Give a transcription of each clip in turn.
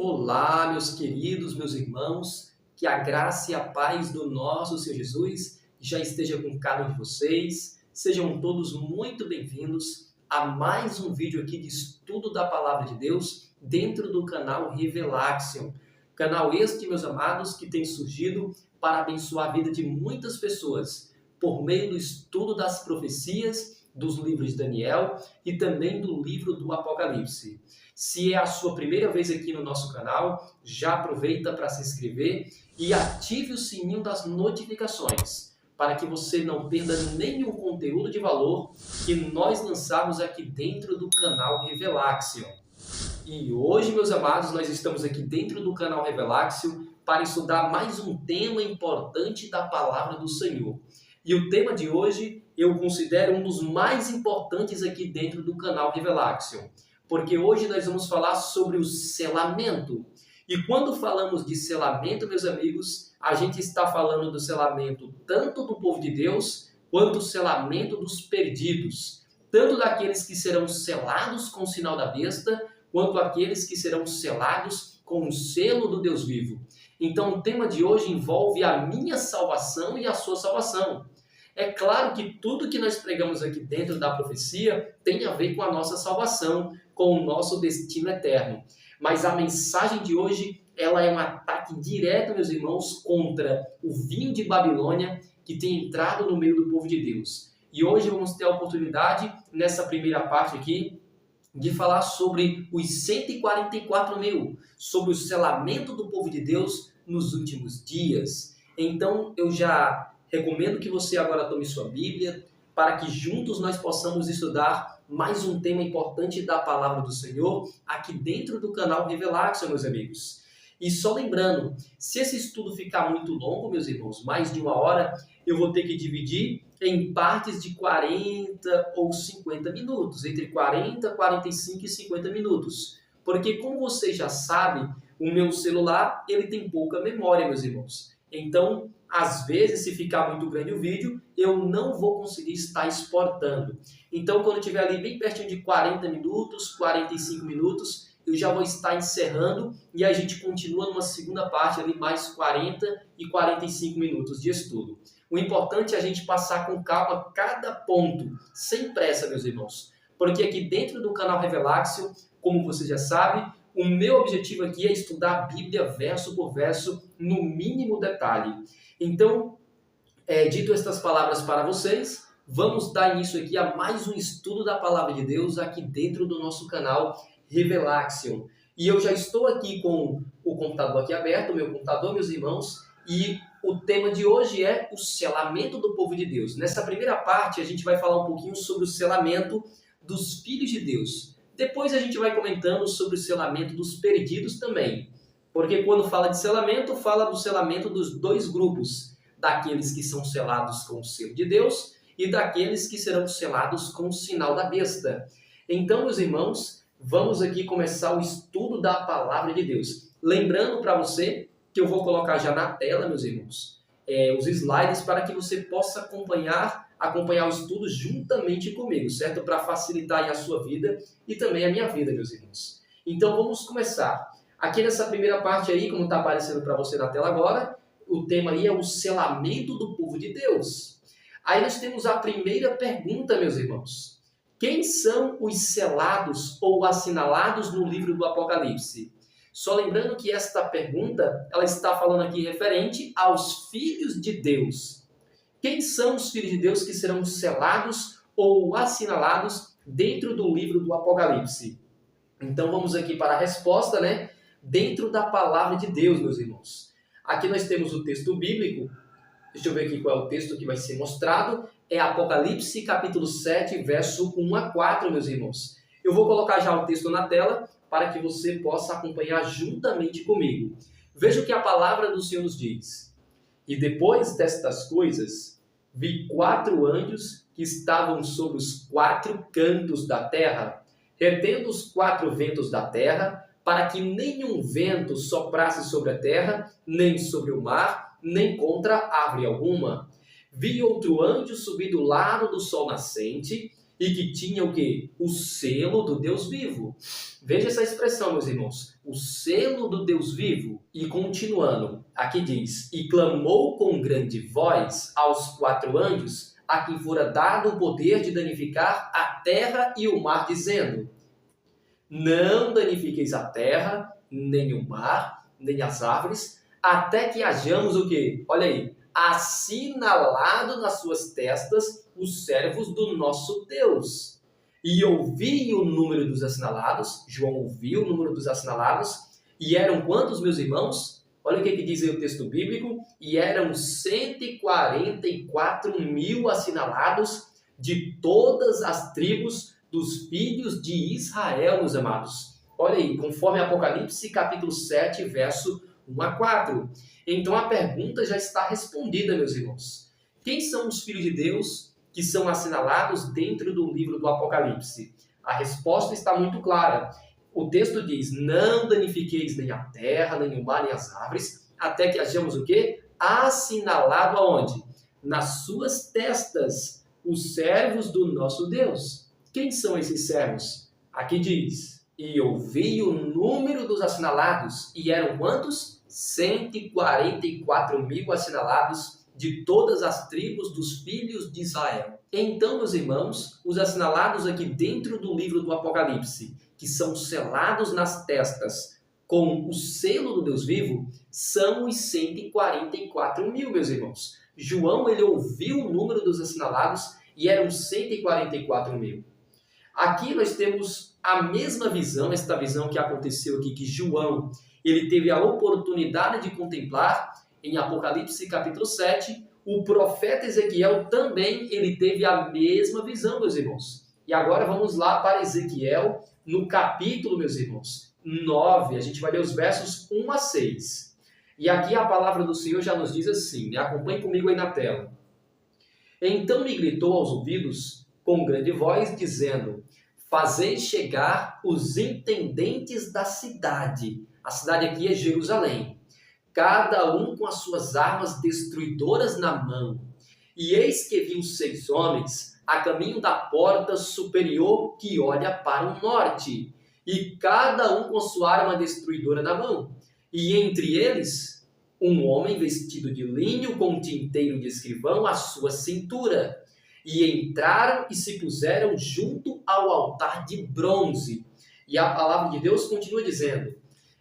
Olá, meus queridos, meus irmãos, que a graça e a paz do nosso Senhor Jesus já esteja com cada um de vocês. Sejam todos muito bem-vindos a mais um vídeo aqui de estudo da Palavra de Deus dentro do canal Revelaxion. Canal este, meus amados, que tem surgido para abençoar a vida de muitas pessoas por meio do estudo das profecias, dos livros de Daniel e também do livro do Apocalipse. Se é a sua primeira vez aqui no nosso canal, já aproveita para se inscrever e ative o sininho das notificações, para que você não perda nenhum conteúdo de valor que nós lançamos aqui dentro do canal Revelaxion. E hoje, meus amados, nós estamos aqui dentro do canal Revelaxion para estudar mais um tema importante da Palavra do Senhor. E o tema de hoje eu considero um dos mais importantes aqui dentro do canal Revelaxion, porque hoje nós vamos falar sobre o selamento. E quando falamos de selamento, meus amigos, a gente está falando do selamento tanto do povo de Deus, quanto o selamento dos perdidos, tanto daqueles que serão selados com o sinal da besta, quanto aqueles que serão selados com o selo do Deus vivo. Então o tema de hoje envolve a minha salvação e a sua salvação. É claro que tudo que nós pregamos aqui dentro da profecia tem a ver com a nossa salvação, com o nosso destino eterno. Mas a mensagem de hoje, ela é um ataque direto, meus irmãos, contra o vinho de Babilônia que tem entrado no meio do povo de Deus. E hoje vamos ter a oportunidade, nessa primeira parte aqui, de falar sobre os 144 mil, sobre o selamento do povo de Deus nos últimos dias. Então eu já recomendo que você agora tome sua Bíblia, para que juntos nós possamos estudar mais um tema importante da Palavra do Senhor, aqui dentro do canal Revelaxion, meus amigos. E só lembrando, se esse estudo ficar muito longo, meus irmãos, mais de 1 hora, eu vou ter que dividir em partes de 40 ou 50 minutos, entre 40, 45 e 50 minutos. Porque, como vocês já sabem, o meu celular ele tem pouca memória, meus irmãos. Então, às vezes, se ficar muito grande o vídeo, eu não vou conseguir estar exportando. Então, quando estiver ali bem pertinho de 40 minutos, 45 minutos, eu já vou estar encerrando e a gente continua numa segunda parte ali, mais 40 e 45 minutos de estudo. O importante é a gente passar com calma cada ponto, sem pressa, meus irmãos. Porque aqui dentro do canal Revelaxion, como você já sabe, o meu objetivo aqui é estudar a Bíblia verso por verso, no mínimo detalhe. Então, dito estas palavras para vocês, vamos dar início aqui a mais um estudo da Palavra de Deus aqui dentro do nosso canal Revelaxion. E eu já estou aqui com o computador aqui aberto, o meu computador, meus irmãos, e o tema de hoje é o selamento do povo de Deus. Nessa primeira parte, a gente vai falar um pouquinho sobre o selamento dos filhos de Deus. Depois a gente vai comentando sobre o selamento dos perdidos também. Porque quando fala de selamento, fala do selamento dos dois grupos. Daqueles que são selados com o selo de Deus e daqueles que serão selados com o sinal da besta. Então, meus irmãos, vamos aqui começar o estudo da Palavra de Deus. Lembrando para você que eu vou colocar já na tela, meus irmãos, os slides para que você possa acompanhar o estudo juntamente comigo, certo? Para facilitar aí a sua vida e também a minha vida, meus irmãos. Então vamos começar. Aqui nessa primeira parte aí, como está aparecendo para você na tela agora, o tema aí é o selamento do povo de Deus. Aí nós temos a primeira pergunta, meus irmãos. Quem são os selados ou assinalados no livro do Apocalipse? Só lembrando que esta pergunta, ela está falando aqui referente aos filhos de Deus. Quem são os filhos de Deus que serão selados ou assinalados dentro do livro do Apocalipse? Então vamos aqui para a resposta, né? Dentro da palavra de Deus, meus irmãos. Aqui nós temos o texto bíblico. Deixa eu ver aqui qual é o texto que vai ser mostrado. É Apocalipse capítulo 7, verso 1 a 4, meus irmãos. Eu vou colocar já o texto na tela para que você possa acompanhar juntamente comigo. Veja o que a palavra do Senhor nos diz. E depois destas coisas, vi 4 anjos que estavam sobre os 4 cantos da terra, retendo os 4 ventos da terra, para que nenhum vento soprasse sobre a terra, nem sobre o mar, nem contra árvore alguma. Vi outro anjo subir do lado do sol nascente, e que tinha o quê? O selo do Deus vivo. Veja essa expressão, meus irmãos. O selo do Deus vivo. E continuando, aqui diz: e clamou com grande voz aos 4 anjos, a quem fora dado o poder de danificar a terra e o mar, dizendo: não danifiqueis a terra, nem o mar, nem as árvores, até que hajamos o quê? Olha aí, assinalado nas suas testas os servos do nosso Deus. E ouvi o número dos assinalados, João ouviu o número dos assinalados, e eram quantos, meus irmãos? Olha o que diz aí o texto bíblico: e eram 144 mil assinalados de todas as tribos dos filhos de Israel, meus amados. Olha aí, conforme Apocalipse capítulo 7, verso 1 a 4. Então a pergunta já está respondida, meus irmãos. Quem são os filhos de Deus que são assinalados dentro do livro do Apocalipse? A resposta está muito clara. O texto diz: não danifiqueis nem a terra, nem o mar, nem as árvores, até que hajamos o quê? Assinalado aonde? Nas suas testas, os servos do nosso Deus. Quem são esses servos? Aqui diz: e ouvi o número dos assinalados, e eram quantos? 144 mil assinalados de todas as tribos dos filhos de Israel. Então, meus irmãos, os assinalados aqui dentro do livro do Apocalipse, que são selados nas testas com o selo do Deus vivo, são os 144 mil, meus irmãos. João, ele ouviu o número dos assinalados e eram 144 mil. Aqui nós temos a mesma visão, esta visão que aconteceu aqui, que João, ele teve a oportunidade de contemplar em Apocalipse capítulo 7, o profeta Ezequiel também, ele teve a mesma visão, meus irmãos. E agora vamos lá para Ezequiel, no capítulo, meus irmãos, 9, a gente vai ler os versos 1 a 6. E aqui a palavra do Senhor já nos diz assim, acompanhe comigo aí na tela. Então me gritou aos ouvidos com grande voz, dizendo: fazei chegar os intendentes da cidade. A cidade aqui é Jerusalém. Cada um com as suas armas destruidoras na mão. E eis que vi os 6 homens a caminho da porta superior que olha para o norte, e cada um com sua arma destruidora na mão. E entre eles, um homem vestido de linho com um tinteiro de escrivão à sua cintura. E entraram e se puseram junto ao altar de bronze. E a palavra de Deus continua dizendo: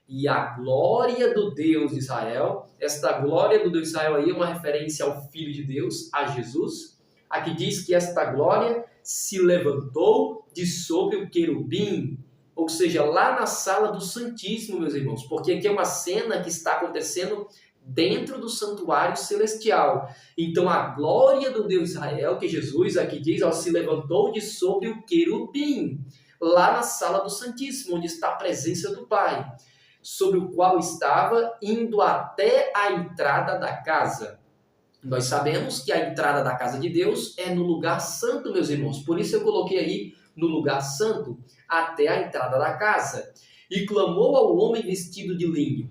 e a glória do Deus de Israel, esta glória do Deus de Israel aí é uma referência ao Filho de Deus, a Jesus. Aqui diz que esta glória se levantou de sobre o querubim, ou seja, lá na sala do Santíssimo, meus irmãos, porque aqui é uma cena que está acontecendo dentro do santuário celestial. Então a glória do Deus de Israel, que Jesus aqui diz, se levantou de sobre o querubim, lá na sala do Santíssimo, onde está a presença do Pai, sobre o qual estava indo até a entrada da casa. Nós sabemos que a entrada da casa de Deus é no lugar santo, meus irmãos. Por isso eu coloquei aí no lugar santo, até a entrada da casa. E clamou ao homem vestido de linho.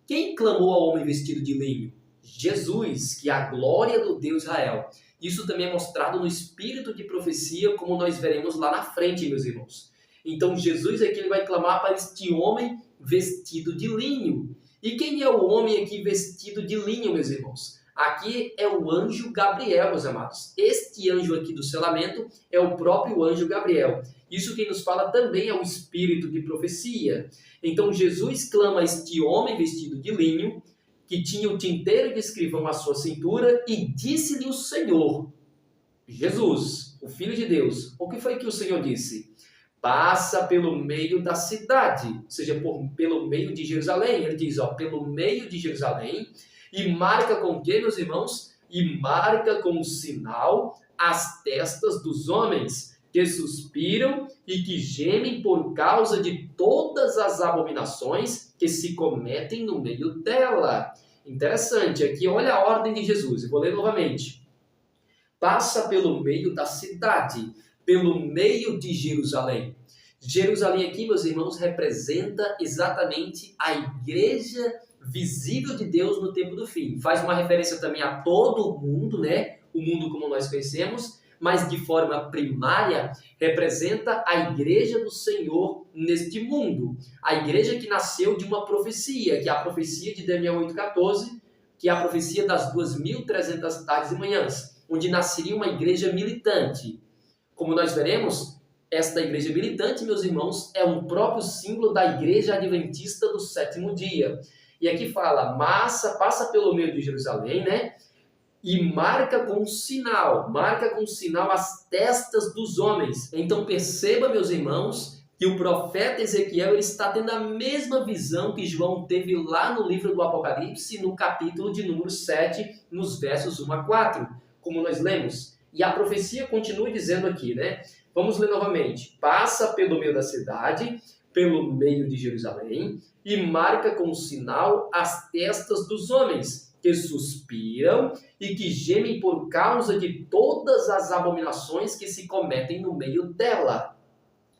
Quem clamou ao homem vestido de linho? Jesus, que é a glória do Deus Israel. Isso também é mostrado no espírito de profecia, como nós veremos lá na frente, meus irmãos. Então Jesus aqui ele vai clamar para este homem vestido de linho. E quem é o homem aqui vestido de linho, meus irmãos? Aqui é o anjo Gabriel, meus amados. Este anjo aqui do selamento é o próprio anjo Gabriel. Isso quem nos fala também é o espírito de profecia. Então Jesus clama a este homem vestido de linho, que tinha o tinteiro de escrivão à sua cintura, e disse-lhe o Senhor, Jesus, o Filho de Deus. O que foi que o Senhor disse? Passa pelo meio da cidade, ou seja, pelo meio de Jerusalém. Ele diz, pelo meio de Jerusalém, e marca com o que, meus irmãos? E marca com um sinal as testas dos homens, que suspiram e que gemem por causa de todas as abominações que se cometem no meio dela. Interessante, aqui olha a ordem de Jesus, eu vou ler novamente. Passa pelo meio da cidade, pelo meio de Jerusalém. Jerusalém aqui, meus irmãos, representa exatamente a igreja visível de Deus no tempo do fim. Faz uma referência também a todo o mundo, né? O mundo como nós conhecemos, mas de forma primária representa a igreja do Senhor neste mundo. A igreja que nasceu de uma profecia, que é a profecia de Daniel 8,14, que é a profecia das 2.300 tardes e manhãs, onde nasceria uma igreja militante. Como nós veremos, esta igreja militante, meus irmãos, é um próprio símbolo da igreja adventista do sétimo dia. E aqui fala, passa pelo meio de Jerusalém, né? E marca com sinal as testas dos homens. Então perceba, meus irmãos, que o profeta Ezequiel ele está tendo a mesma visão que João teve lá no livro do Apocalipse, no capítulo de número 7, nos versos 1 a 4, como nós lemos. E a profecia continua dizendo aqui, né? Vamos ler novamente. Passa pelo meio da cidade, pelo meio de Jerusalém, e marca com sinal as testas dos homens, que suspiram e que gemem por causa de todas as abominações que se cometem no meio dela.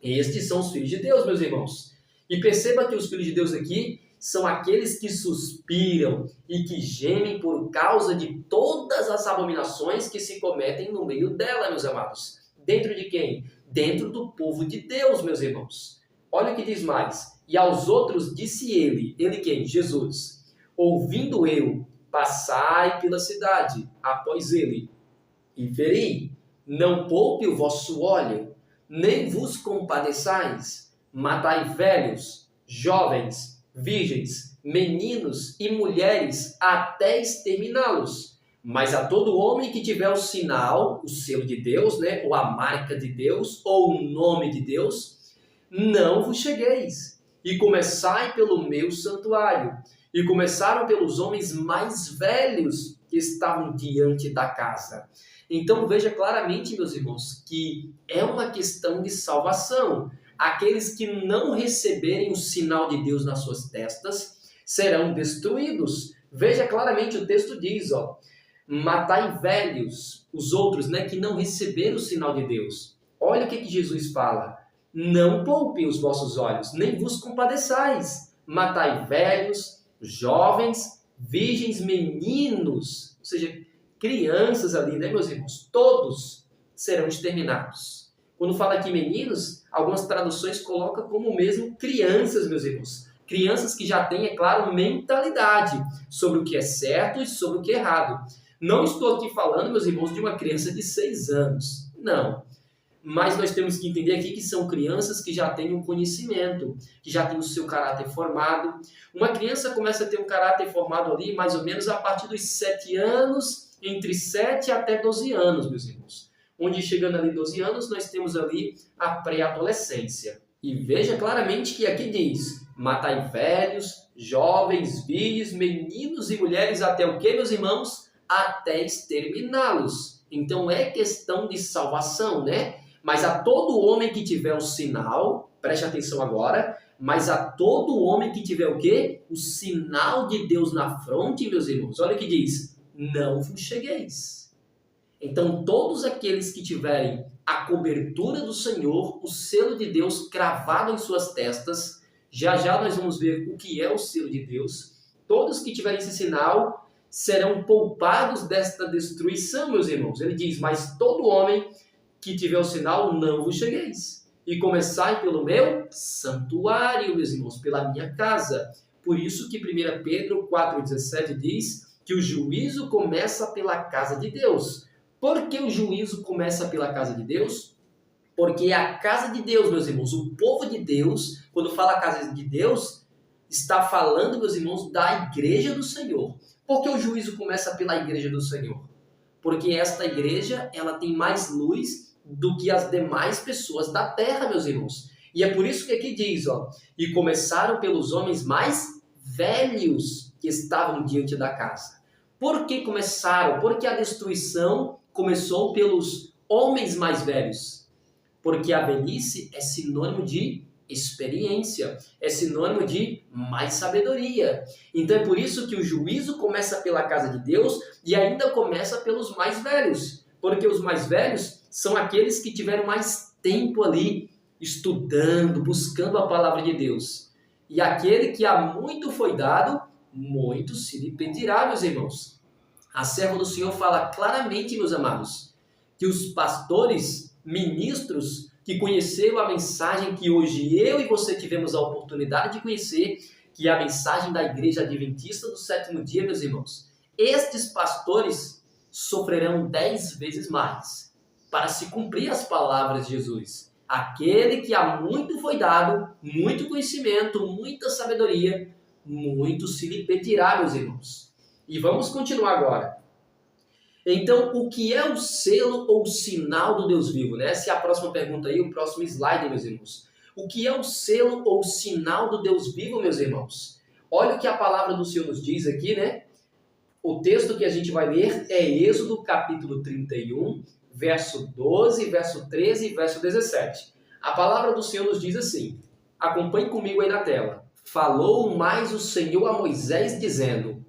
Estes são os filhos de Deus, meus irmãos. E perceba que os filhos de Deus aqui são aqueles que suspiram e que gemem por causa de todas as abominações que se cometem no meio dela, meus amados. Dentro de quem? Dentro do povo de Deus, meus irmãos. Olha o que diz mais. E aos outros disse ele quem? Jesus. Ouvindo eu, passai pela cidade após ele, e feri, não poupe o vosso óleo, nem vos compadeçais, matai velhos, jovens, virgens, meninos e mulheres, até exterminá-los. Mas a todo homem que tiver o sinal, o selo de Deus, né, ou a marca de Deus, ou o nome de Deus, não vos chegueis, e começai pelo meu santuário. E começaram pelos homens mais velhos que estavam diante da casa. Então veja claramente, meus irmãos, que é uma questão de salvação. Aqueles que não receberem o sinal de Deus nas suas testas serão destruídos. Veja claramente, o texto diz, matai velhos, os outros, né, que não receberam o sinal de Deus. Olha o que Jesus fala. Não poupem os vossos olhos, nem vos compadeçais. Matai velhos, jovens, virgens, meninos, ou seja, crianças ali, né, meus irmãos? Todos serão exterminados. Quando fala aqui meninos, algumas traduções colocam como mesmo crianças, meus irmãos. Crianças que já têm, é claro, mentalidade sobre o que é certo e sobre o que é errado. Não estou aqui falando, meus irmãos, de uma criança de 6 anos. Não. Mas nós temos que entender aqui que são crianças que já têm um conhecimento, que já têm o seu caráter formado. Uma criança começa a ter um caráter formado ali mais ou menos a partir dos 7 anos, entre 7 até 12 anos, meus irmãos. Onde chegando ali 12 anos, nós temos ali a pré-adolescência. E veja claramente que aqui diz, matai velhos, jovens, virgens, meninos e mulheres até o que, meus irmãos? Até exterminá-los. Então é questão de salvação, né? Mas a todo homem que tiver o sinal, preste atenção agora, mas a todo homem que tiver o quê? O sinal de Deus na fronte, meus irmãos. Olha o que diz, não vos chegueis. Então todos aqueles que tiverem a cobertura do Senhor, o selo de Deus cravado em suas testas, já nós vamos ver o que é o selo de Deus, todos que tiverem esse sinal serão poupados desta destruição, meus irmãos. Ele diz, mas todo homem que tiver o sinal, não vos chegueis. E começai pelo meu santuário, meus irmãos, pela minha casa. Por isso que 1 Pedro 4,17 diz que o juízo começa pela casa de Deus. Por que o juízo começa pela casa de Deus? Porque a casa de Deus, meus irmãos, o povo de Deus, quando fala casa de Deus, está falando, meus irmãos, da igreja do Senhor. Por que o juízo começa pela igreja do Senhor? Porque esta igreja, ela tem mais luz do que as demais pessoas da terra, meus irmãos. E é por isso que aqui diz, e começaram pelos homens mais velhos que estavam diante da casa. Por que começaram? Porque a destruição começou pelos homens mais velhos. Porque a velhice é sinônimo de experiência, é sinônimo de mais sabedoria. Então é por isso que o juízo começa pela casa de Deus e ainda começa pelos mais velhos. Porque os mais velhos são aqueles que tiveram mais tempo ali estudando, buscando a palavra de Deus. E aquele que há muito foi dado, muito se lhe pedirá, meus irmãos. A serva do Senhor fala claramente, meus amados, que os pastores, ministros que conheceram a mensagem que hoje eu e você tivemos a oportunidade de conhecer, que é a mensagem da Igreja Adventista do Sétimo Dia, meus irmãos, estes pastores sofrerão 10 vezes mais para se cumprir as palavras de Jesus. Aquele que há muito foi dado, muito conhecimento, muita sabedoria, muito se lhe pedirá, meus irmãos. E vamos continuar agora. Então, o que é o selo ou sinal do Deus vivo? Essa é a próxima pergunta aí, o próximo slide, meus irmãos. O que é o selo ou sinal do Deus vivo, meus irmãos? Olha o que a palavra do Senhor nos diz aqui, né? O texto que a gente vai ler é Êxodo capítulo 31, verso 12, verso 13 e verso 17. A palavra do Senhor nos diz assim, acompanhe comigo aí na tela. Falou mais o Senhor a Moisés dizendo,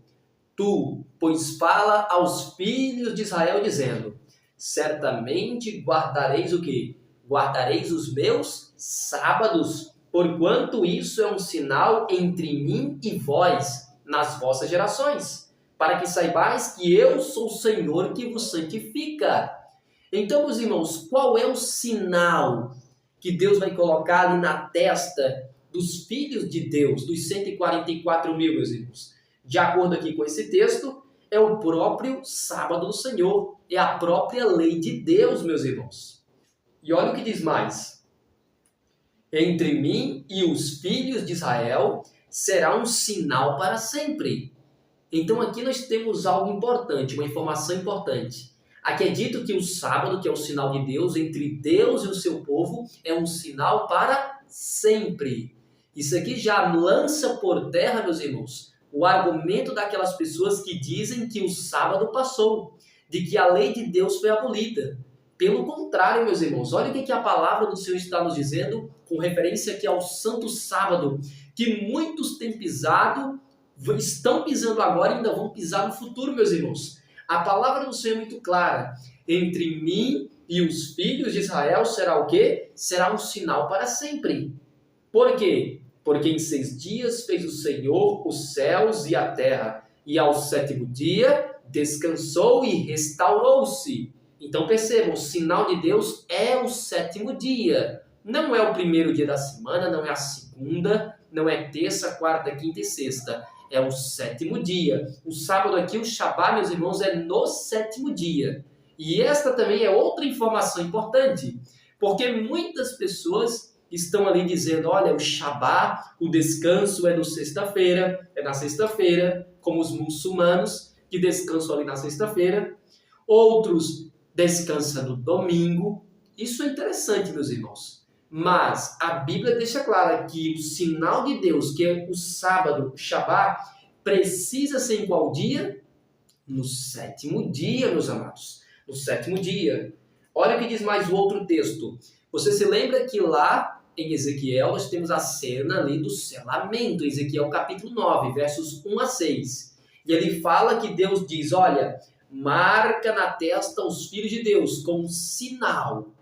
tu, pois fala aos filhos de Israel dizendo, certamente guardareis o quê? Guardareis os meus sábados, porquanto isso é um sinal entre mim e vós, nas vossas gerações, para que saibais que eu sou o Senhor que vos santifica. Então, meus irmãos, qual é o sinal que Deus vai colocar ali na testa dos filhos de Deus, dos 144 mil, meus irmãos? De acordo aqui com esse texto, é o próprio sábado do Senhor, é a própria lei de Deus, meus irmãos. E olha o que diz mais. Entre mim e os filhos de Israel será um sinal para sempre. Então aqui nós temos algo importante, uma informação importante. Aqui é dito que o sábado, que é o sinal de Deus, entre Deus e o seu povo, é um sinal para sempre. Isso aqui já lança por terra, meus irmãos, o argumento daquelas pessoas que dizem que o sábado passou, de que a lei de Deus foi abolida. Pelo contrário, meus irmãos, olha o que a palavra do Senhor está nos dizendo, com referência aqui ao santo sábado, que muitos têm pisado, estão pisando agora e ainda vão pisar no futuro, meus irmãos. A palavra do Senhor é muito clara. Entre mim e os filhos de Israel será o quê? Será um sinal para sempre. Por quê? Porque em 6 dias fez o Senhor os céus e a terra, e ao 7º dia descansou e restaurou-se. Então percebam, o sinal de Deus é o 7º dia. Não é o primeiro dia da semana, não é a segunda, não é terça, quarta, quinta e sexta. É o 7º dia. O sábado aqui, o Shabá, meus irmãos, é no 7º dia. E esta também é outra informação importante, porque muitas pessoas estão ali dizendo, olha, o Shabá, o descanso é na sexta-feira, como os muçulmanos que descansam ali na sexta-feira. Outros descansam no domingo. Isso é interessante, meus irmãos. Mas a Bíblia deixa clara que o sinal de Deus, que é o sábado, o Shabá, precisa ser em qual dia? No 7º dia, meus amados. No 7º dia. Olha o que diz mais o outro texto. Você se lembra que lá em Ezequiel nós temos a cena ali do selamento, Ezequiel capítulo 9, versos 1 a 6. E ele fala que Deus diz, olha, marca na testa os filhos de Deus com um sinal.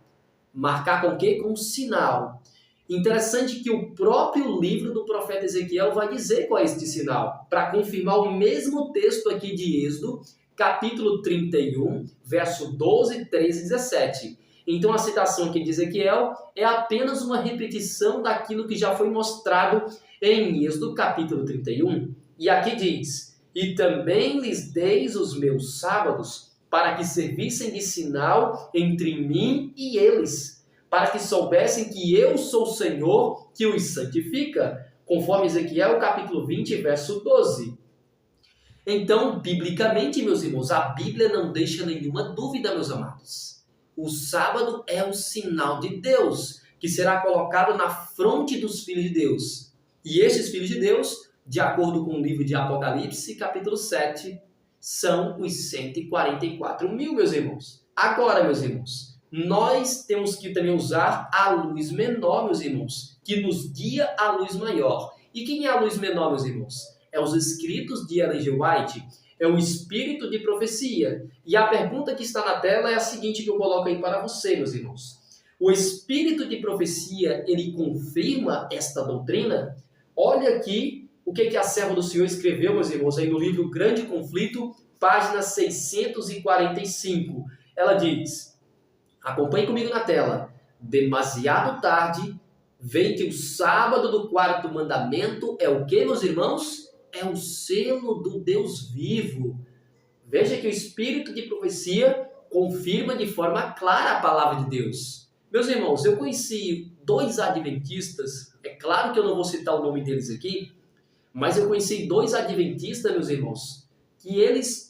Marcar com o quê? Com um sinal. Interessante que o próprio livro do profeta Ezequiel vai dizer qual é este sinal, para confirmar o mesmo texto aqui de Êxodo, capítulo 31, verso 12, 13 e 17. Então a citação aqui de Ezequiel é apenas uma repetição daquilo que já foi mostrado em Êxodo, capítulo 31. E aqui diz, e também lhes deis os meus sábados, para que servissem de sinal entre mim e eles, para que soubessem que eu sou o Senhor que os santifica, conforme Ezequiel capítulo 20, verso 12. Então, biblicamente, meus irmãos, a Bíblia não deixa nenhuma dúvida, meus amados. O sábado é um sinal de Deus, que será colocado na fronte dos filhos de Deus. E estes filhos de Deus, de acordo com o livro de Apocalipse, capítulo 7, são os 144 mil, meus irmãos. Agora, meus irmãos, nós temos que também usar a luz menor, meus irmãos, que nos guia a luz maior. E quem é a luz menor, meus irmãos? É os escritos de Ellen G. White, é o espírito de profecia. E a pergunta que está na tela é a seguinte que eu coloco aí para você, meus irmãos. O espírito de profecia, ele confirma esta doutrina? Olha aqui o que a serva do Senhor escreveu, meus irmãos, aí no livro Grande Conflito, página 645. Ela diz, Acompanhe comigo na tela. Demasiado tarde, vem que o sábado do quarto mandamento é o que, meus irmãos? É o selo do Deus vivo. Veja que o espírito de profecia confirma de forma clara a palavra de Deus. Meus irmãos, eu conheci 2 adventistas, é claro que eu não vou citar o nome deles aqui, mas eu conheci 2 adventistas, meus irmãos, que eles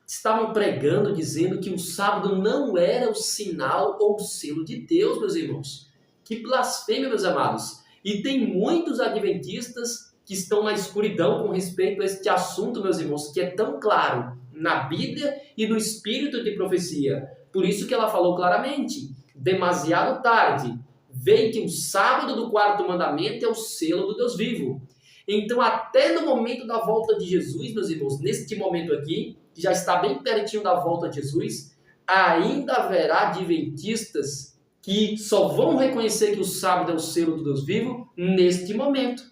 estavam pregando, dizendo que o sábado não era o sinal ou o selo de Deus, meus irmãos. Que blasfêmia, meus amados. E tem muitos adventistas que estão na escuridão com respeito a este assunto, meus irmãos, que é tão claro na Bíblia e no espírito de profecia. Por isso que ela falou claramente, demasiado tarde, vem que o sábado do quarto mandamento é o selo do Deus vivo. Então, até no momento da volta de Jesus, meus irmãos, neste momento aqui, que já está bem pertinho da volta de Jesus, ainda haverá adventistas que só vão reconhecer que o sábado é o selo do Deus vivo neste momento.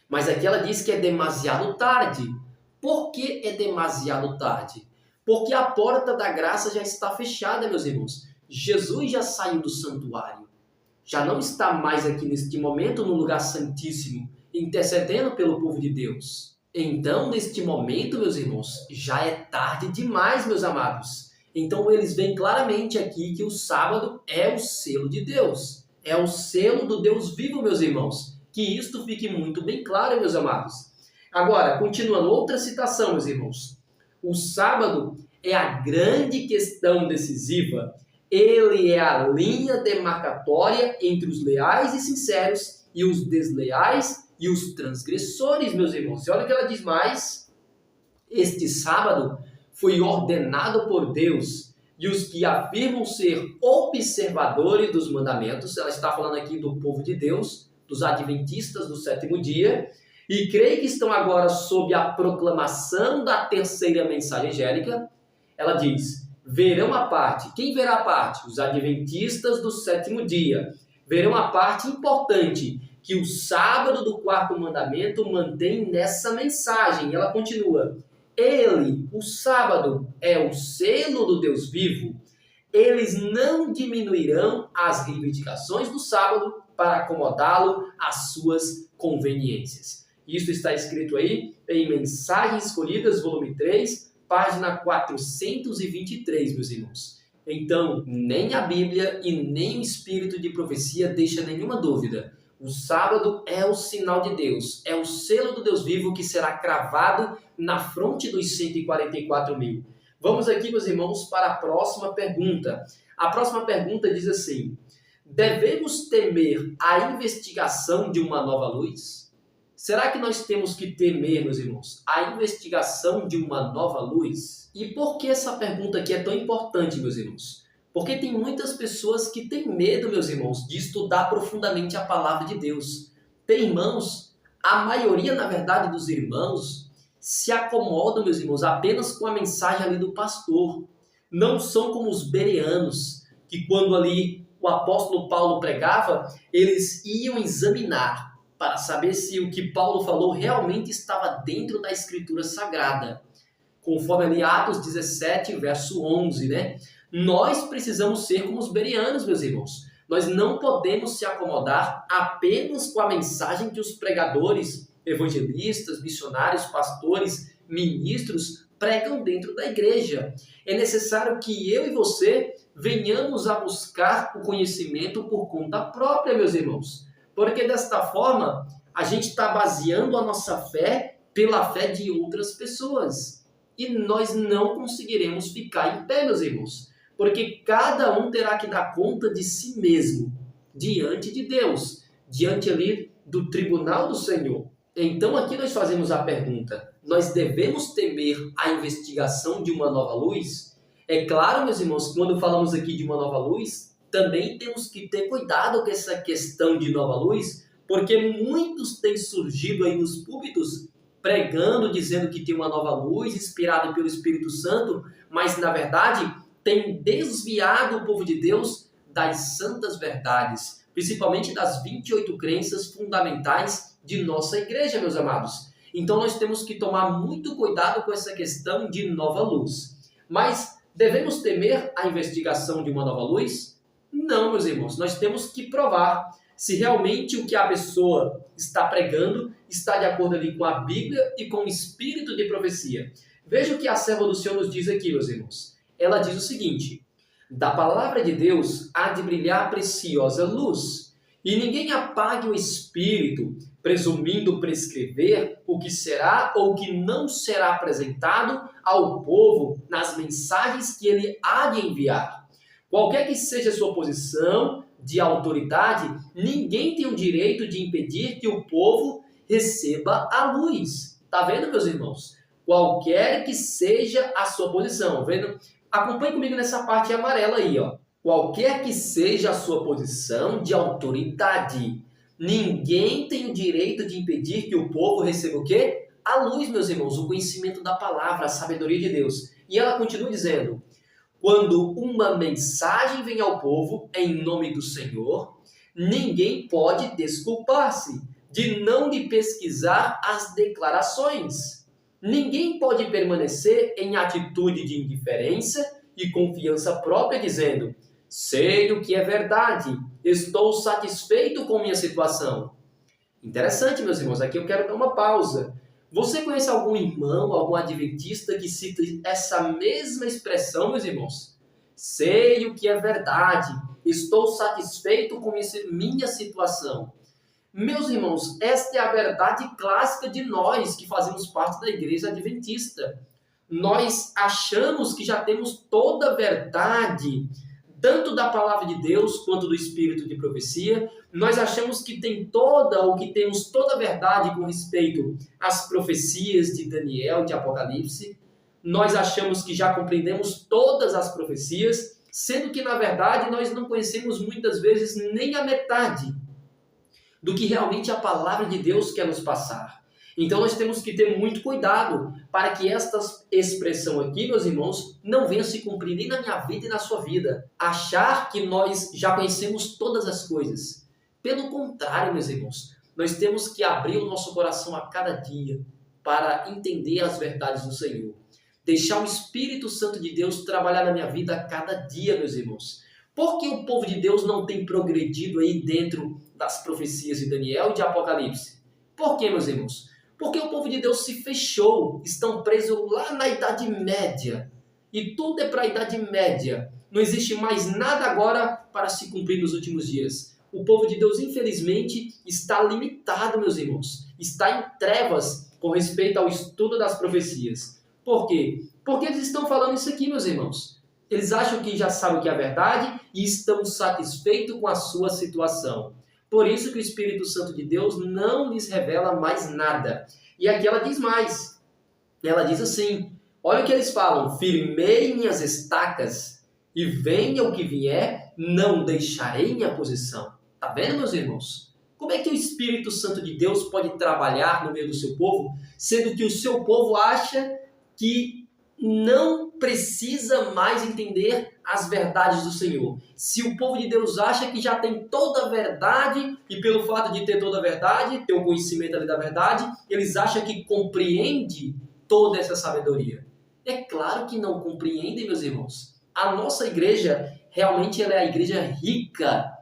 Mas aqui ela diz que é demasiado tarde. Por que é demasiado tarde? Porque a porta da graça já está fechada, meus irmãos. Jesus já saiu do santuário. Já não está mais aqui neste momento no lugar santíssimo, intercedendo pelo povo de Deus. Então, neste momento, meus irmãos, já é tarde demais, meus amados. Então, eles veem claramente aqui que o sábado é o selo de Deus. É o selo do Deus vivo, meus irmãos. Que isto fique muito bem claro, meus amados. Agora, continuando, outra citação, meus irmãos. O sábado é a grande questão decisiva. Ele é a linha demarcatória entre os leais e sinceros e os desleais e os transgressores, meus irmãos. E olha o que ela diz mais. Este sábado foi ordenado por Deus e os que afirmam ser observadores dos mandamentos, ela está falando aqui do povo de Deus, dos adventistas do sétimo dia, e creio que estão agora sob a proclamação da terceira mensagem angélica. Ela diz, verão a parte. Quem verá a parte? Os adventistas do sétimo dia. Verão a parte importante que o sábado do quarto mandamento mantém nessa mensagem. Ela continua. Ele, o sábado, é o selo do Deus vivo. Eles não diminuirão as reivindicações do sábado para acomodá-lo às suas conveniências. Isso está escrito aí em Mensagens Escolhidas, volume 3, página 423, meus irmãos. Então, nem a Bíblia e nem o espírito de profecia deixa nenhuma dúvida. O sábado é o sinal de Deus, é o selo do Deus vivo que será cravado na fronte dos 144 mil. Vamos aqui, meus irmãos, para a próxima pergunta. A próxima pergunta diz assim, devemos temer a investigação de uma nova luz? Será que nós temos que temer, meus irmãos, a investigação de uma nova luz? E por que essa pergunta aqui é tão importante, meus irmãos? Porque tem muitas pessoas que têm medo, meus irmãos, de estudar profundamente a palavra de Deus. Tem irmãos, a maioria, na verdade, dos irmãos se acomodam, meus irmãos, apenas com a mensagem ali do pastor. Não são como os bereanos, que quando ali o apóstolo Paulo pregava, eles iam examinar para saber se o que Paulo falou realmente estava dentro da Escritura Sagrada. Conforme ali Atos 17, verso 11, né? Nós precisamos ser como os bereanos, meus irmãos. Nós não podemos se acomodar apenas com a mensagem que os pregadores, evangelistas, missionários, pastores, ministros pregam dentro da igreja. É necessário que eu e você venhamos a buscar o conhecimento por conta própria, meus irmãos. Porque desta forma, a gente está baseando a nossa fé pela fé de outras pessoas. E nós não conseguiremos ficar em pé, meus irmãos. Porque cada um terá que dar conta de si mesmo, diante de Deus, diante ali do tribunal do Senhor. Então aqui nós fazemos a pergunta, nós devemos temer a investigação de uma nova luz? É claro, meus irmãos, quando falamos aqui de uma nova luz, também temos que ter cuidado com essa questão de nova luz, porque muitos têm surgido aí nos púlpitos pregando, dizendo que tem uma nova luz, inspirada pelo Espírito Santo, mas na verdade tem desviado o povo de Deus das santas verdades, principalmente das 28 crenças fundamentais de nossa igreja, meus amados. Então nós temos que tomar muito cuidado com essa questão de nova luz. Mas Devemos temer a investigação de uma nova luz? Não, meus irmãos, nós temos que provar se realmente o que a pessoa está pregando está de acordo ali com a Bíblia e com o espírito de profecia. Veja o que a serva do Senhor nos diz aqui, meus irmãos. Ela diz o seguinte: da palavra de Deus há de brilhar preciosa luz, e ninguém apague o espírito, presumindo prescrever o que será ou o que não será apresentado ao povo nas mensagens que ele há de enviar. Qualquer que seja a sua posição de autoridade, ninguém tem o direito de impedir que o povo receba a luz. Tá vendo, meus irmãos? Qualquer que seja a sua posição, vendo? Acompanhe comigo nessa parte amarela aí, ó. Qualquer que seja a sua posição de autoridade, ninguém tem o direito de impedir que o povo receba o quê? A luz, meus irmãos, o conhecimento da palavra, a sabedoria de Deus. E ela continua dizendo: quando uma mensagem vem ao povo em nome do Senhor, ninguém pode desculpar-se de não lhe pesquisar as declarações. Ninguém pode permanecer em atitude de indiferença e confiança própria, dizendo: sei o que é verdade, estou satisfeito com minha situação. Interessante, meus irmãos, aqui eu quero dar uma pausa. Você conhece algum irmão, algum adventista que cita essa mesma expressão, meus irmãos? Sei o que é verdade, estou satisfeito com minha situação. Meus irmãos, esta é a verdade clássica de nós que fazemos parte da igreja adventista. Nós achamos que já temos toda a verdade, tanto da palavra de Deus quanto do espírito de profecia. Nós achamos que temos toda a verdade com respeito às profecias de Daniel, de Apocalipse. Nós achamos que já compreendemos todas as profecias, sendo que, na verdade, nós não conhecemos muitas vezes nem a metade do que realmente a palavra de Deus quer nos passar. Então nós temos que ter muito cuidado para que esta expressão aqui, meus irmãos, não venha se cumprir nem na minha vida e na sua vida. Achar que nós já conhecemos todas as coisas. Pelo contrário, meus irmãos, nós temos que abrir o nosso coração a cada dia para entender as verdades do Senhor. Deixar o Espírito Santo de Deus trabalhar na minha vida a cada dia, meus irmãos. Por que o povo de Deus não tem progredido aí dentro das profecias de Daniel e de Apocalipse? Por quê, meus irmãos? Porque o povo de Deus se fechou, estão presos lá na Idade Média. E tudo é para a Idade Média. Não existe mais nada agora para se cumprir nos últimos dias. O povo de Deus, infelizmente, está limitado, meus irmãos. Está em trevas com respeito ao estudo das profecias. Por quê? Porque eles estão falando isso aqui, meus irmãos. Eles acham que já sabem o que é a verdade e estão satisfeitos com a sua situação. Por isso que o Espírito Santo de Deus não lhes revela mais nada. E aqui ela diz mais. Ela diz assim, olha o que eles falam: firmei minhas estacas e venha o que vier, não deixarei minha posição. Tá vendo, meus irmãos? Como é que o Espírito Santo de Deus pode trabalhar no meio do seu povo, sendo que o seu povo acha que não precisa mais entender as verdades do Senhor? Se o povo de Deus acha que já tem toda a verdade, e pelo fato de ter toda a verdade, ter o conhecimento ali da verdade, eles acham que compreende toda essa sabedoria. É claro que não compreendem, meus irmãos. A nossa igreja, realmente ela é a igreja rica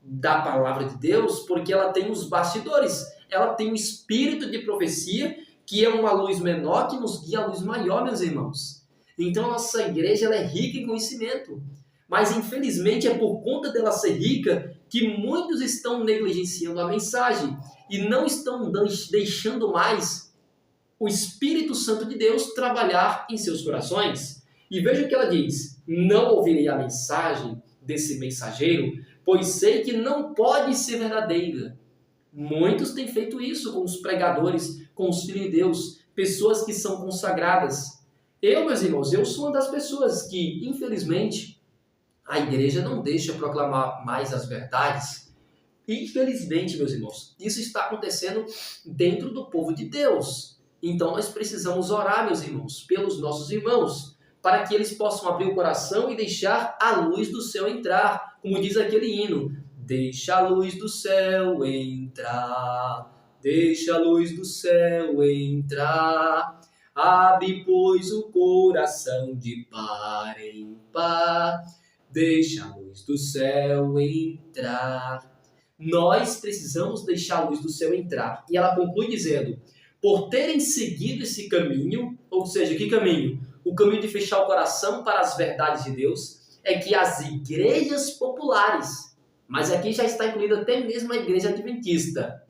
da palavra de Deus, porque ela tem os bastidores, ela tem o espírito de profecia, que é uma luz menor que nos guia a luz maior, meus irmãos. Então, a nossa igreja ela é rica em conhecimento. Mas, infelizmente, é por conta dela ser rica que muitos estão negligenciando a mensagem e não estão deixando mais o Espírito Santo de Deus trabalhar em seus corações. E veja o que ela diz: não ouvirei a mensagem desse mensageiro, pois sei que não pode ser verdadeira. Muitos têm feito isso com os pregadores, com os filhos de Deus, pessoas que são consagradas. Eu, meus irmãos, eu sou uma das pessoas que, infelizmente, a igreja não deixa proclamar mais as verdades. Infelizmente, meus irmãos, isso está acontecendo dentro do povo de Deus. Então nós precisamos orar, meus irmãos, pelos nossos irmãos, para que eles possam abrir o coração e deixar a luz do céu entrar, como diz aquele hino: deixa a luz do céu entrar, deixa a luz do céu entrar. Abre, pois, o coração de par em par, deixa a luz do céu entrar. Nós precisamos deixar a luz do céu entrar. E ela conclui dizendo, por terem seguido esse caminho, ou seja, que caminho? O caminho de fechar o coração para as verdades de Deus, é que as igrejas populares, mas aqui já está incluída até mesmo a igreja adventista,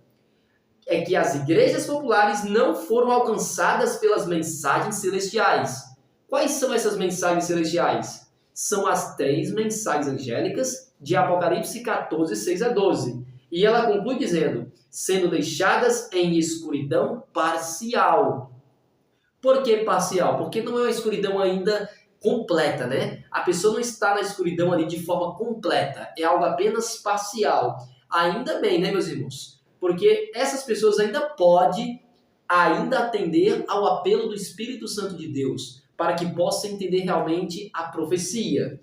é que as igrejas populares não foram alcançadas pelas mensagens celestiais. Quais são essas mensagens celestiais? São as 3 mensagens angélicas de Apocalipse 14, 6 a 12. E ela conclui dizendo, sendo deixadas em escuridão parcial. Por que parcial? Porque não é uma escuridão ainda completa, né? A pessoa não está na escuridão ali de forma completa, é algo apenas parcial. Ainda bem, né, meus irmãos? Porque essas pessoas ainda podem atender ao apelo do Espírito Santo de Deus, para que possa entender realmente a profecia.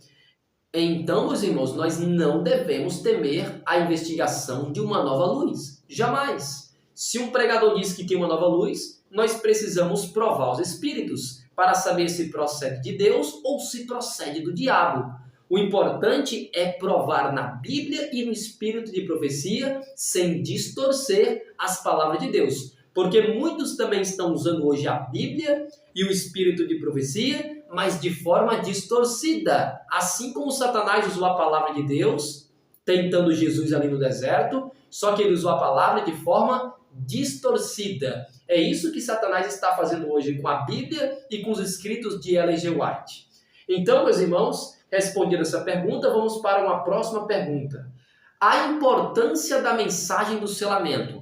Então, meus irmãos, nós não devemos temer a investigação de uma nova luz. Jamais. Se um pregador diz que tem uma nova luz, nós precisamos provar os espíritos para saber se procede de Deus ou se procede do diabo. O importante é provar na Bíblia e no espírito de profecia sem distorcer as palavras de Deus. Porque muitos também estão usando hoje a Bíblia e o espírito de profecia, mas de forma distorcida. Assim como Satanás usou a palavra de Deus, tentando Jesus ali no deserto, só que ele usou a palavra de forma distorcida. É isso que Satanás está fazendo hoje com a Bíblia e com os escritos de Ellen G. White. Então, meus irmãos, respondendo essa pergunta, vamos para uma próxima pergunta. A importância da mensagem do selamento.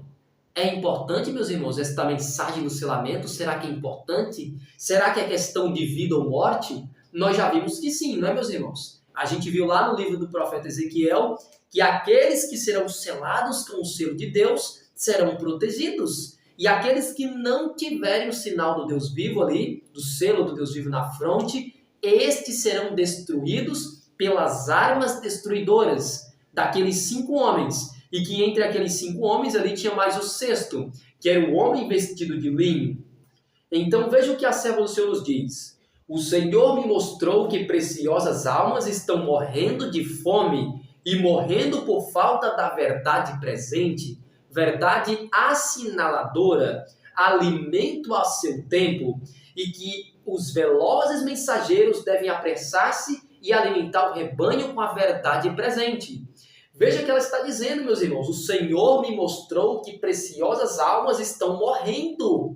É importante, meus irmãos, esta mensagem do selamento? Será que é importante? Será que é questão de vida ou morte? Nós já vimos que sim, não é, meus irmãos? A gente viu lá no livro do profeta Ezequiel que aqueles que serão selados com o selo de Deus serão protegidos. E aqueles que não tiverem o sinal do Deus vivo ali, do selo do Deus vivo na fronte, estes serão destruídos pelas armas destruidoras daqueles 5 homens. E que entre aqueles 5 homens ali tinha mais o 6º, que era o homem vestido de linho. Então veja o que a serva do Senhor nos diz. O Senhor me mostrou que preciosas almas estão morrendo de fome e morrendo por falta da verdade presente, verdade assinaladora, alimento a seu tempo, e que os velozes mensageiros devem apressar-se e alimentar o rebanho com a verdade presente. Veja o que ela está dizendo, meus irmãos. O Senhor me mostrou que preciosas almas estão morrendo.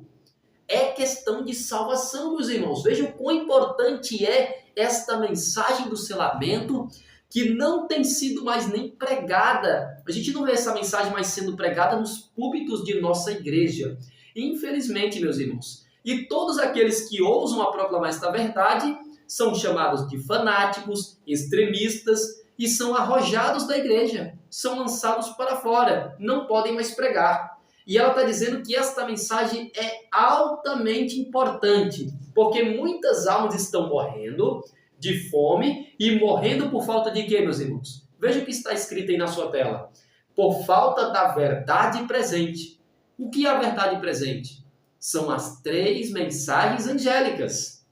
É questão de salvação, meus irmãos. Veja o quão importante é esta mensagem do selamento, que não tem sido mais nem pregada. A gente não vê essa mensagem mais sendo pregada nos púlpitos de nossa igreja. Infelizmente, meus irmãos. E todos aqueles que ousam proclamar esta verdade são chamados de fanáticos, extremistas, e são arrojados da igreja, são lançados para fora, não podem mais pregar. E ela está dizendo que esta mensagem é altamente importante, porque muitas almas estão morrendo de fome e morrendo por falta de quê, meus irmãos? Veja o que está escrito aí na sua tela. Por falta da verdade presente. O que é a verdade presente? São as 3 mensagens angélicas,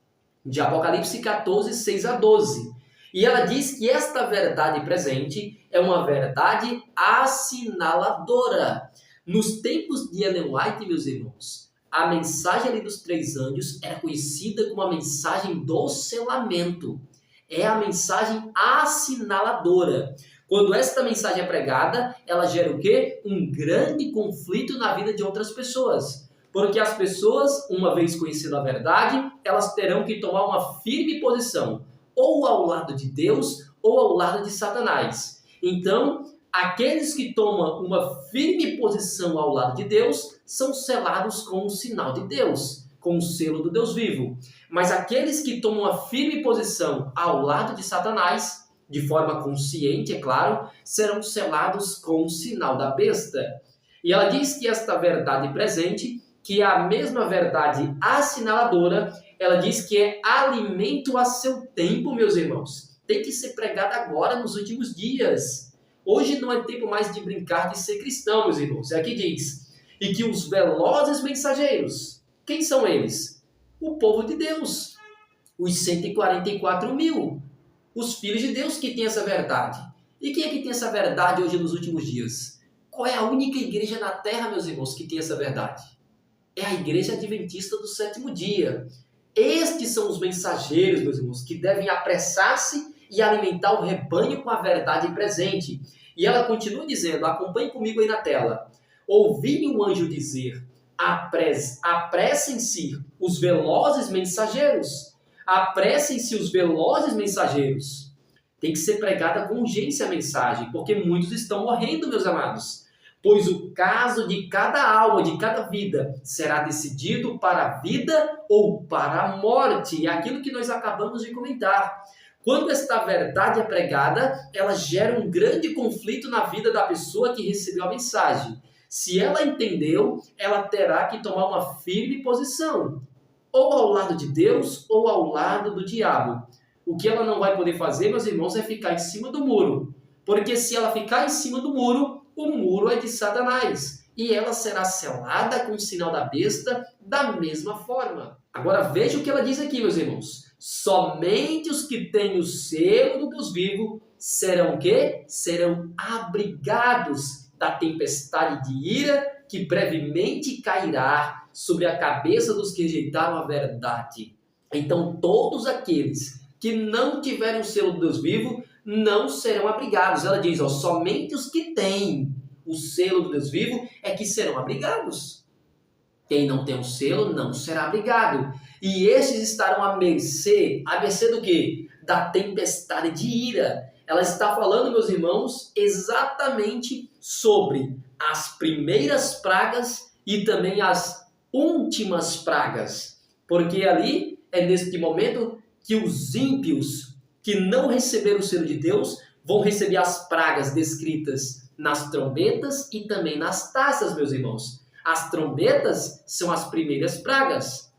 de Apocalipse 14, 6 a 12. E ela diz que esta verdade presente é uma verdade assinaladora. Nos tempos de Ellen White, meus irmãos, a mensagem ali dos 3 anjos é conhecida como a mensagem do selamento. É a mensagem assinaladora. Quando esta mensagem é pregada, ela gera o quê? Um grande conflito na vida de outras pessoas. Porque as pessoas, uma vez conhecendo a verdade, elas terão que tomar uma firme posição, ou ao lado de Deus, ou ao lado de Satanás. Então, aqueles que tomam uma firme posição ao lado de Deus, são selados com o sinal de Deus, com o selo do Deus vivo. Mas aqueles que tomam uma firme posição ao lado de Satanás, de forma consciente, é claro, serão selados com o sinal da besta. E ela diz que esta verdade presente, que é a mesma verdade assinaladora, ela diz que é alimento a seu tempo, meus irmãos. Tem que ser pregada agora, nos últimos dias. Hoje não é tempo mais de brincar de ser cristão, meus irmãos. É aqui diz. E que os velozes mensageiros, quem são eles? O povo de Deus, os 144 mil, os filhos de Deus que têm essa verdade. E quem é que tem essa verdade hoje nos últimos dias? Qual é a única igreja na terra, meus irmãos, que tem essa verdade? É a Igreja Adventista do Sétimo Dia. Estes são os mensageiros, meus irmãos, que devem apressar-se e alimentar o rebanho com a verdade presente. E ela continua dizendo, acompanhe comigo aí na tela. Ouvi o anjo dizer, apressem-se os velozes mensageiros. Apressem-se os velozes mensageiros. Tem que ser pregada com urgência a mensagem, porque muitos estão morrendo, meus amados. Pois o caso de cada alma, de cada vida, será decidido para a vida ou para a morte. É aquilo que nós acabamos de comentar. Quando esta verdade é pregada, ela gera um grande conflito na vida da pessoa que recebeu a mensagem. Se ela entendeu, ela terá que tomar uma firme posição, ou ao lado de Deus, ou ao lado do diabo. O que ela não vai poder fazer, meus irmãos, é ficar em cima do muro. Porque se ela ficar em cima do muro, o muro é de Satanás. E ela será selada com o sinal da besta da mesma forma. Agora veja o que ela diz aqui, meus irmãos. Somente os que têm o selo do Deus vivo serão o quê? Serão abrigados da tempestade de ira que brevemente cairá sobre a cabeça dos que rejeitaram a verdade. Então todos aqueles que não tiverem o selo do Deus vivo não serão abrigados. Ela diz, somente os que têm o selo do Deus vivo é que serão abrigados. Quem não tem o selo não será abrigado. E estes estarão à mercê do quê? Da tempestade de ira. Ela está falando, meus irmãos, exatamente sobre as primeiras pragas e também as últimas pragas. Porque ali é neste momento que os ímpios que não receberam o selo de Deus vão receber as pragas descritas nas trombetas e também nas taças, meus irmãos. As trombetas são as primeiras pragas.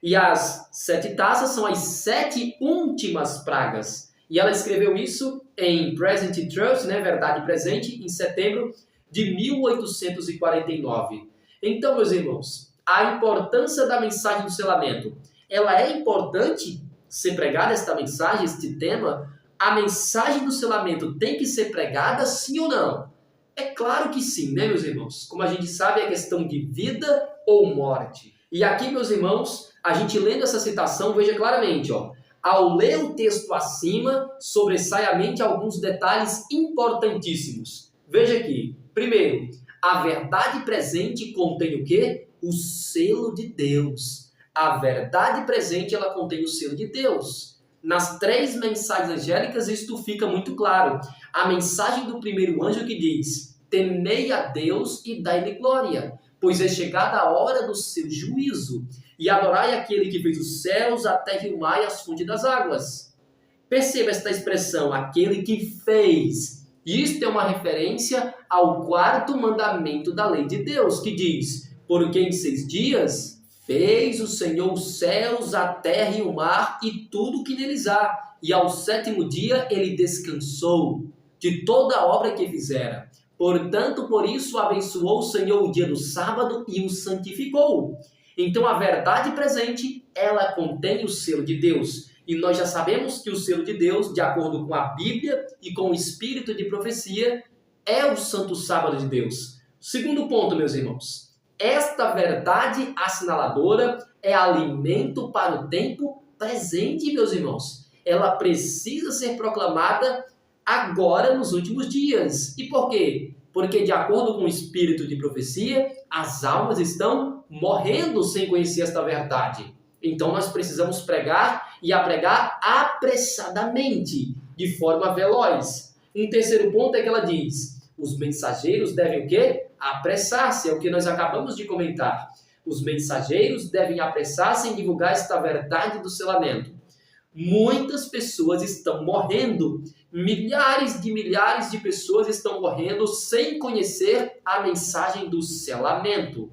E as 7 taças são as 7 últimas pragas. E ela escreveu isso em Present Truth, Verdade Presente, em setembro de 1849. Então, meus irmãos, a importância da mensagem do selamento. Ela é importante ser pregada, esta mensagem, este tema? A mensagem do selamento tem que ser pregada, sim ou não? É claro que sim, meus irmãos? Como a gente sabe, é questão de vida ou morte. E aqui, meus irmãos, a gente lendo essa citação, veja claramente, ao ler o texto acima, sobressai à mente alguns detalhes importantíssimos. Veja aqui. Primeiro, a verdade presente contém o quê? O selo de Deus. A verdade presente, ela contém o selo de Deus. Nas 3 mensagens angélicas, isto fica muito claro. A mensagem do primeiro anjo que diz, temei a Deus e dai-lhe glória, pois é chegada a hora do seu juízo, e adorai aquele que fez os céus, a terra e o mar e as fontes das águas. Perceba esta expressão, aquele que fez. Isto é uma referência ao 4º mandamento da lei de Deus, que diz, porque em 6 dias fez o Senhor os céus, a terra e o mar e tudo que neles há. E ao 7º dia ele descansou de toda a obra que fizera. Portanto, por isso abençoou o Senhor o dia do sábado e o santificou. Então a verdade presente, ela contém o selo de Deus. E nós já sabemos que o selo de Deus, de acordo com a Bíblia e com o espírito de profecia, é o santo sábado de Deus. Segundo ponto, meus irmãos. Esta verdade assinaladora é alimento para o tempo presente, meus irmãos. Ela precisa ser proclamada agora nos últimos dias. E por quê? Porque, de acordo com o espírito de profecia, as almas estão morrendo sem conhecer esta verdade. Então, nós precisamos pregar e a pregar apressadamente, de forma veloz. Um terceiro ponto é que ela diz, os mensageiros devem o quê? Apressar-se, é o que nós acabamos de comentar. Os mensageiros devem apressar-se em divulgar esta verdade do selamento. Muitas pessoas estão morrendo, milhares de pessoas estão morrendo sem conhecer a mensagem do selamento,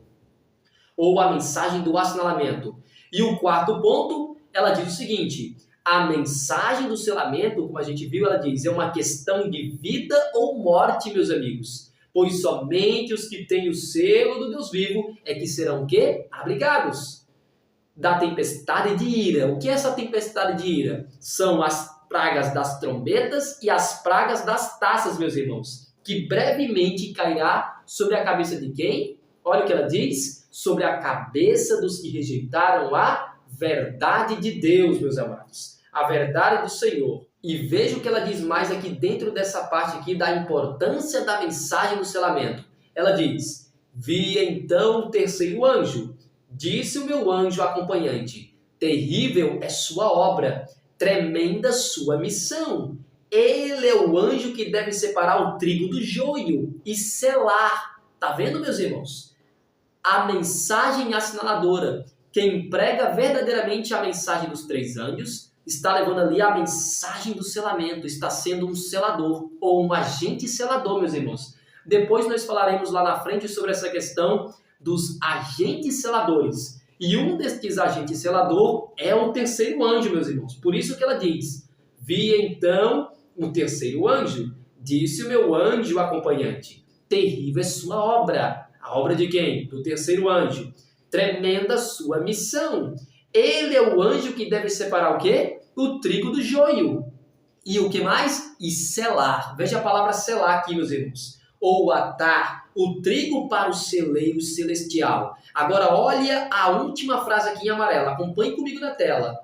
ou a mensagem do assinalamento. E o 4º ponto, ela diz o seguinte, a mensagem do selamento, como a gente viu, ela diz, é uma questão de vida ou morte, meus amigos. Pois somente os que têm o selo do Deus vivo é que serão o quê? Abrigados. da tempestade de ira. O que é essa tempestade de ira? São as pragas das trombetas e as pragas das taças, meus irmãos, que brevemente cairá sobre a cabeça de quem? Olha o que ela diz, sobre a cabeça dos que rejeitaram a verdade de Deus, meus amados, a verdade do Senhor. E veja o que ela diz mais aqui dentro dessa parte aqui da importância da mensagem do selamento. Ela diz, vi então o terceiro anjo, disse o meu anjo acompanhante, terrível é sua obra, tremenda sua missão. Ele é o anjo que deve separar o trigo do joio e selar. Tá vendo, meus irmãos? A mensagem assinaladora. Quem prega verdadeiramente a mensagem dos três anjos está levando ali a mensagem do selamento, está sendo um selador ou um agente selador, meus irmãos. Depois nós falaremos lá na frente sobre essa questão dos agentes seladores. E um destes agentes selador é o terceiro anjo, meus irmãos. Por isso que ela diz, vi então o terceiro anjo, disse o meu anjo acompanhante, terrível é sua obra. A obra de quem? Do terceiro anjo. Tremenda sua missão. Ele é o anjo que deve separar o quê? O trigo do joio. E o que mais? E selar. Veja a palavra selar aqui, meus irmãos. Ou atar o trigo para o celeiro celestial. Agora olha a última frase aqui em amarelo. Acompanhe comigo na tela.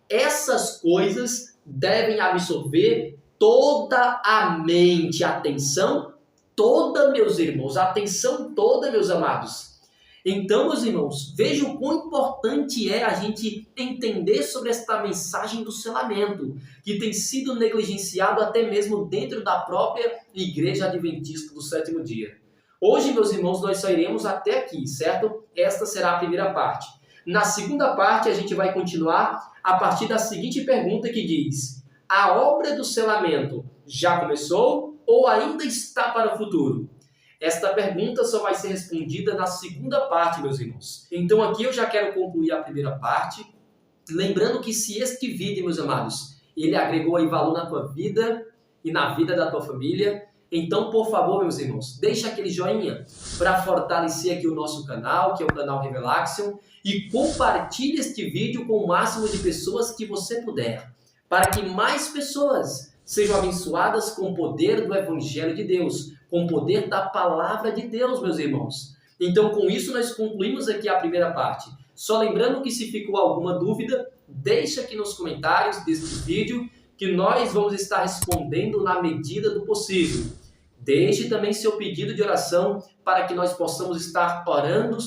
Essas coisas devem absorver toda a mente. Atenção toda, meus irmãos. Atenção toda, meus amados. Então, meus irmãos, vejam o quão importante é a gente entender sobre esta mensagem do selamento, que tem sido negligenciado até mesmo dentro da própria Igreja Adventista do Sétimo Dia. Hoje, meus irmãos, nós só iremos até aqui, certo? Esta será a primeira parte. Na segunda parte, a gente vai continuar a partir da seguinte pergunta que diz: a obra do selamento já começou ou ainda está para o futuro? Esta pergunta só vai ser respondida na segunda parte, meus irmãos. Então aqui eu já quero concluir a primeira parte, lembrando que se este vídeo, meus amados, ele agregou aí valor na tua vida e na vida da tua família, então, por favor, meus irmãos, deixa aquele joinha para fortalecer aqui o nosso canal, que é o canal Revelaxion, e compartilhe este vídeo com o máximo de pessoas que você puder, para que mais pessoas sejam abençoadas com o poder do Evangelho de Deus, com o poder da Palavra de Deus, meus irmãos. Então, com isso, nós concluímos aqui a primeira parte. Só lembrando que se ficou alguma dúvida, deixa aqui nos comentários deste vídeo, que nós vamos estar respondendo na medida do possível. Deixe também seu pedido de oração para que nós possamos estar orando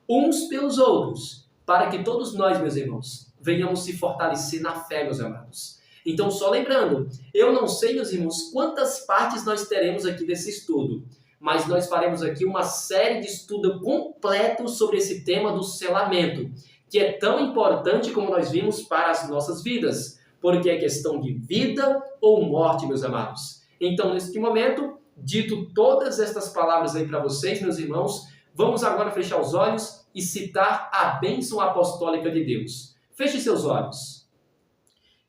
uns pelos outros, para que todos nós, meus irmãos, venhamos se fortalecer na fé, meus amados. Então, só lembrando, eu não sei, meus irmãos, quantas partes nós teremos aqui desse estudo, mas nós faremos aqui uma série de estudo completo sobre esse tema do selamento, que é tão importante como nós vimos para as nossas vidas, porque é questão de vida ou morte, meus amados. Então, neste momento, dito todas estas palavras aí para vocês, meus irmãos, vamos agora fechar os olhos e citar a bênção apostólica de Deus. Feche seus olhos.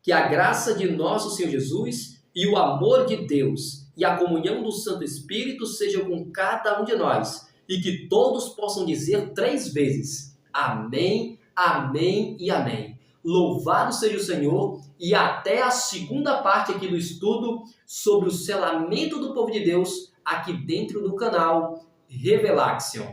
Que a graça de nosso Senhor Jesus e o amor de Deus e a comunhão do Santo Espírito sejam com cada um de nós e que todos possam dizer 3 vezes: Amém, Amém e Amém. Louvado seja o Senhor e até a segunda parte aqui do estudo sobre o selamento do povo de Deus aqui dentro do canal Revelaxion.